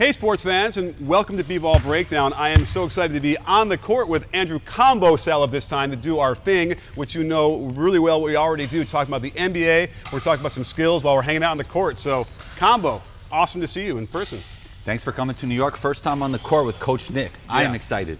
Hey sports fans, and welcome to B-Ball Breakdown. I am so excited to be on the court with Andrew Combo Salop this time to do our thing, which you know really well what we already do, talking about the NBA. We're talking about some skills while we're hanging out on the court. So, Combo, awesome to see you in person. Thanks for coming to New York. First time on the court with Coach Nick. I am excited.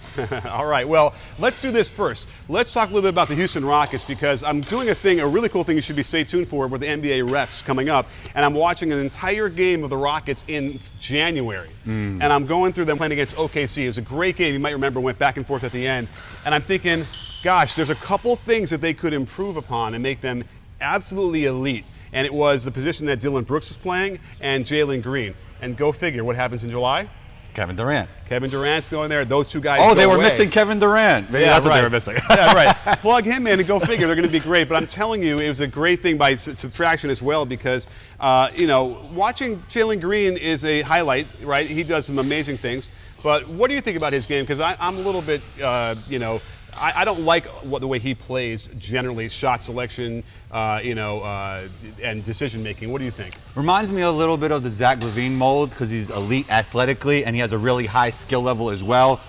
All right, well, let's do this first. Let's talk a little bit about the Houston Rockets because I'm doing a really cool thing you should be stay tuned for with the NBA refs coming up. And I'm watching an entire game of the Rockets in January. And I'm going through them playing against OKC. It was a great game. You might remember, went back and forth at the end. And I'm thinking, gosh, there's a couple things that they could improve upon and make them absolutely elite. And it was the position that Dillon Brooks is playing and Jalen Green. And go figure, what happens in July? Kevin Durant. Kevin Durant's going there. Those two guys Oh, go they were away. missing Kevin Durant. Maybe that's what they were missing. Yeah, right. Plug him in and go figure. They're going to be great. But I'm telling you, it was a great thing by subtraction as well because, watching Jalen Green is a highlight, right? He does some amazing things. But what do you think about his game? Because I'm a little bit, I don't like the way he plays generally, shot selection, and decision making. What do you think? Reminds me a little bit of the Zach LaVine mold because he's elite athletically and he has a really high skill level as well.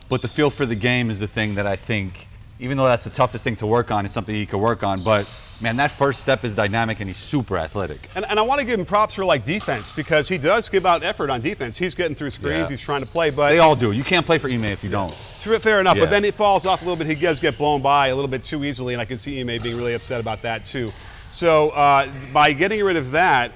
But the feel for the game is the thing that I think, even though that's the toughest thing to work on, is something he could work on. But man, that first step is dynamic and he's super athletic. And I want to give him props for defense because he does give out effort on defense. He's getting through screens, he's trying to play, but they all do. You can't play for Ime if you don't. Fair enough, but then it falls off a little bit. He does get blown by a little bit too easily, and I can see Ime being really upset about that too. So by getting rid of that,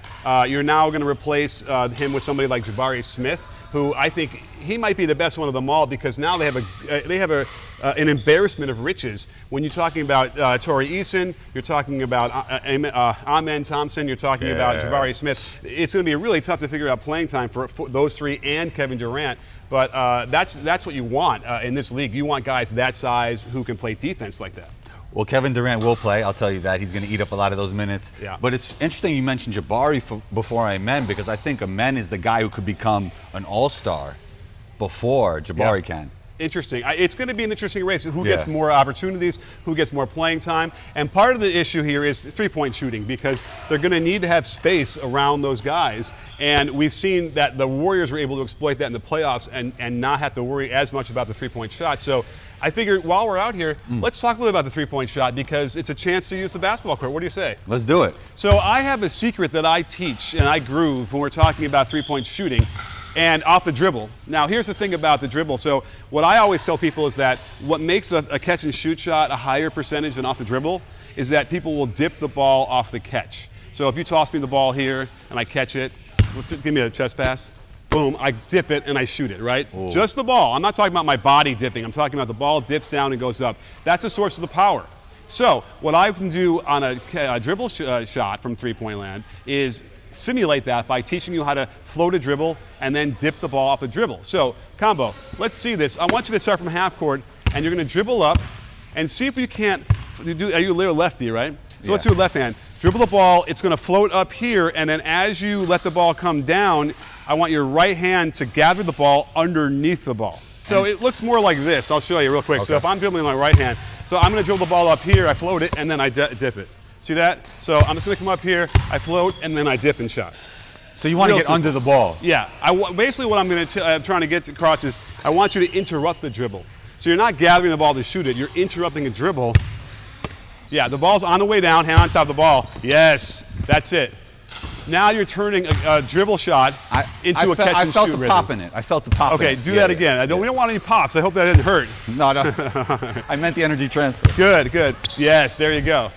you're now going to replace him with somebody like Jabari Smith, who I think he might be the best one of them all because now they have an embarrassment of riches. When you're talking about Torrey Eason, you're talking about Thompson, you're talking about Jabari Smith. It's going to be really tough to figure out playing time for those three and Kevin Durant. But that's what you want in this league. You want guys that size who can play defense like that. Well, Kevin Durant will play. I'll tell you that. He's going to eat up a lot of those minutes. Yeah. But it's interesting you mentioned Jabari before Amen because I think Amen is the guy who could become an all-star before Jabari can. Interesting. It's going to be an interesting race. Who gets more opportunities, who gets more playing time. And part of the issue here is three-point shooting because they're going to need to have space around those guys. And we've seen that the Warriors were able to exploit that in the playoffs and not have to worry as much about the three-point shot. So I figured while we're out here, let's talk a little about the three-point shot because it's a chance to use the basketball court. What do you say? Let's do it. So I have a secret that I teach and I groove when we're talking about three-point shooting and off the dribble. Now, here's the thing about the dribble. So what I always tell people is that what makes a catch and shoot shot a higher percentage than off the dribble is that people will dip the ball off the catch. So if you toss me the ball here and I catch it, give me a chest pass. Boom, I dip it and I shoot it, right? Ooh. Just the ball. I'm not talking about my body dipping. I'm talking about the ball dips down and goes up. That's the source of the power. So what I can do on a dribble shot from three-point land is simulate that by teaching you how to float a dribble and then dip the ball off the dribble. So, Combo, let's see this. I want you to start from half court and you're going to dribble up and see if you can't are you a little lefty, right? So let's do left hand. Dribble the ball, it's going to float up here, and then as you let the ball come down, I want your right hand to gather the ball underneath the ball. So it looks more like this. I'll show you real quick. Okay. So if I'm dribbling my right hand, so I'm going to dribble the ball up here, I float it, and then I dip it. See that? So I'm just going to come up here, I float, and then I dip and shot. So you want to get under the ball? Yeah. Basically what I'm trying to get across is I want you to interrupt the dribble. So you're not gathering the ball to shoot it, you're interrupting a dribble. Yeah, the ball's on the way down, hand on top of the ball. Yes, that's it. Now you're turning a dribble shot into a catch and shoot rhythm. I felt the pop in it. I felt the pop in it. Okay, do that again. We don't want any pops. I hope that didn't hurt. No. I meant the energy transfer. Good. Yes, there you go.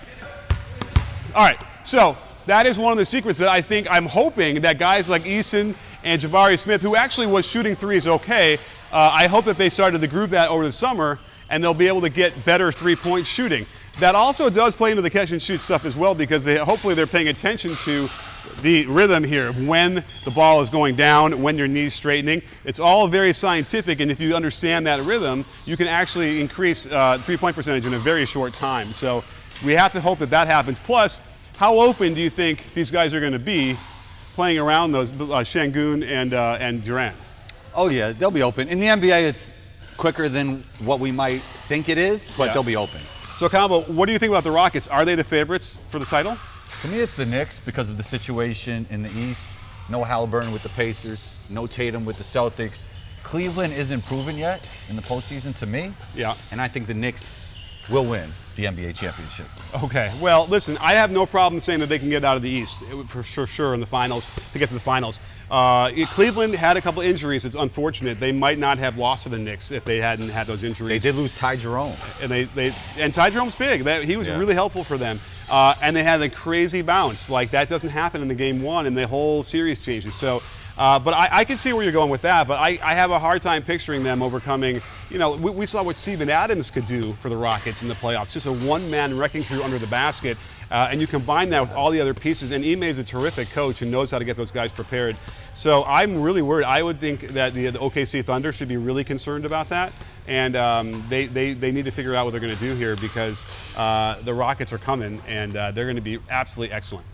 All right, so that is one of the secrets that I'm hoping that guys like Eason and Jabari Smith, who actually was shooting threes okay, I hope that they started to groove that over the summer and they'll be able to get better three-point shooting. That also does play into the catch and shoot stuff as well because hopefully they're paying attention to the rhythm here, when the ball is going down, when your knee's straightening. It's all very scientific, and if you understand that rhythm, you can actually increase three-point percentage in a very short time. So we have to hope that happens. Plus, how open do you think these guys are going to be playing around those Şengün and Durant? Oh yeah, they'll be open. In the NBA, it's quicker than what we might think it is, but they'll be open. So, Combo, what do you think about the Rockets? Are they the favorites for the title? To me, it's the Knicks because of the situation in the East. No Halliburton with the Pacers. no Tatum with the Celtics. Cleveland isn't proven yet in the postseason to me. Yeah. And I think the Knicks will win the NBA championship. Okay. Well, listen, I have no problem saying that they can get out of the East for sure in the finals, to get to the finals. Cleveland had a couple injuries. It's unfortunate. They might not have lost to the Knicks if they hadn't had those injuries. They did lose Ty Jerome. And Ty Jerome's big. He was really helpful for them. And they had a crazy bounce. Like, that doesn't happen in the game one, and the whole series changes. So, but I can see where you're going with that, but I have a hard time picturing them overcoming. You know, we saw what Steven Adams could do for the Rockets in the playoffs, just a one-man wrecking crew under the basket, and you combine that with all the other pieces, and Ime is a terrific coach and knows how to get those guys prepared. So I'm really worried. I would think that the OKC Thunder should be really concerned about that, and they need to figure out what they're going to do here, because the Rockets are coming, and they're going to be absolutely excellent.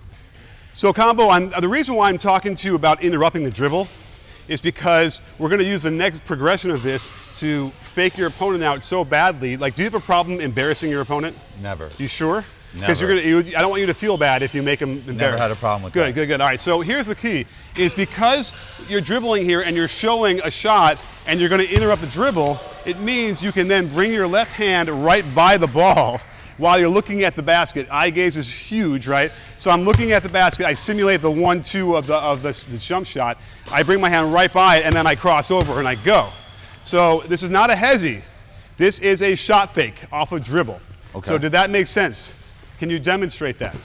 So, Combo, the reason why I'm talking to you about interrupting the dribble is because we're going to use the next progression of this to fake your opponent out so badly. Like, do you have a problem embarrassing your opponent? Never. You sure? Never. Because I don't want you to feel bad if you make them embarrassed. Never had a problem with that. Good. All right, so here's the key, is because you're dribbling here and you're showing a shot and you're going to interrupt the dribble, it means you can then bring your left hand right by the ball while you're looking at the basket. Eye gaze is huge, right? So I'm looking at the basket, I simulate the 1-2 of the jump shot, I bring my hand right by it, and then I cross over and I go. So this is not a hezzy. This is a shot fake off of dribble. Okay. So did that make sense? Can you demonstrate that?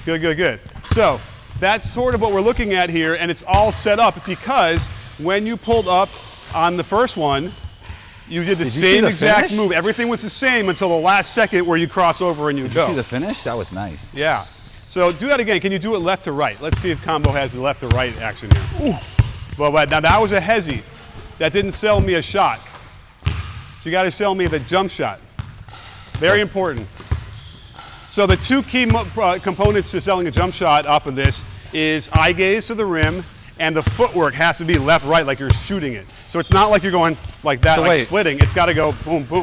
Good. So that's sort of what we're looking at here, and it's all set up because when you pulled up on the first one, you did the same exact move. Everything was the same until the last second where you cross over and you go. Did you see the finish? That was nice. Yeah. So do that again. Can you do it left to right? Let's see if Combo has the left to right action here. Ooh. Well, now that was a hezzy. That didn't sell me a shot. So you got to sell me the jump shot. Very important. So the two key components to selling a jump shot off of this is eye gaze to the rim, and the footwork has to be left-right like you're shooting it. So it's not like you're going like that, like splitting. It's got to go boom, boom.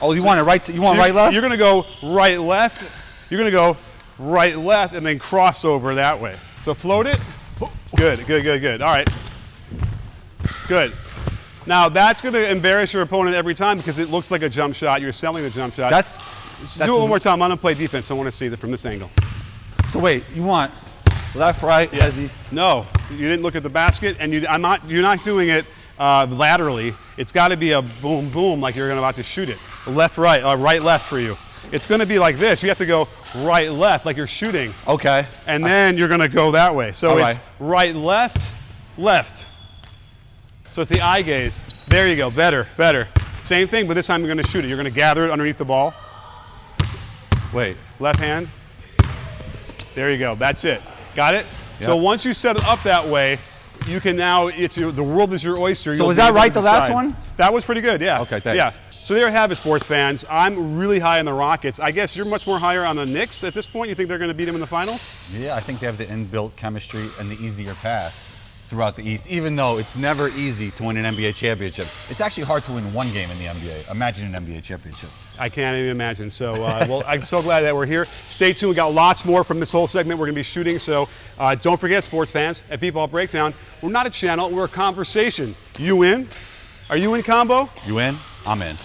Oh, you want it right? You want right, left? You're going to go right, left. You're going to go right, left, and then cross over that way. So float it. Good. All right. Good. Now that's going to embarrass your opponent every time because it looks like a jump shot. You're selling the jump shot. Do it one more time. I'm going to play defense. I want to see it from this angle. So wait, you want left, right, hezzy? No, you didn't look at the basket, and you're not doing it laterally. It's got to be a boom, boom, like you're about to shoot it. Left, right, right, left for you. It's going to be like this. You have to go right, left, like you're shooting. Okay. And then you're going to go that way. So it's right, left, left. So it's the eye gaze. There you go. Better. Same thing, but this time you're going to shoot it. You're going to gather it underneath the ball. Wait. Left hand. There you go. That's it. Got it? Yep. So once you set it up that way, you can now, the world is your oyster. So was that right, the last one? That was pretty good, yeah. Okay, thanks. Yeah. So there you have it, sports fans. I'm really high on the Rockets. I guess you're much more higher on the Knicks at this point. You think they're going to beat them in the finals? Yeah, I think they have the inbuilt chemistry and the easier path throughout the East, even though it's never easy to win an NBA championship. It's actually hard to win one game in the NBA. Imagine an NBA championship. I can't even imagine. So, well, I'm so glad that we're here. Stay tuned. We got lots more from this whole segment we're going to be shooting. So don't forget, sports fans, at B-Ball Breakdown, we're not a channel. We're a conversation. You in? Are you in, Combo? You in? I'm in.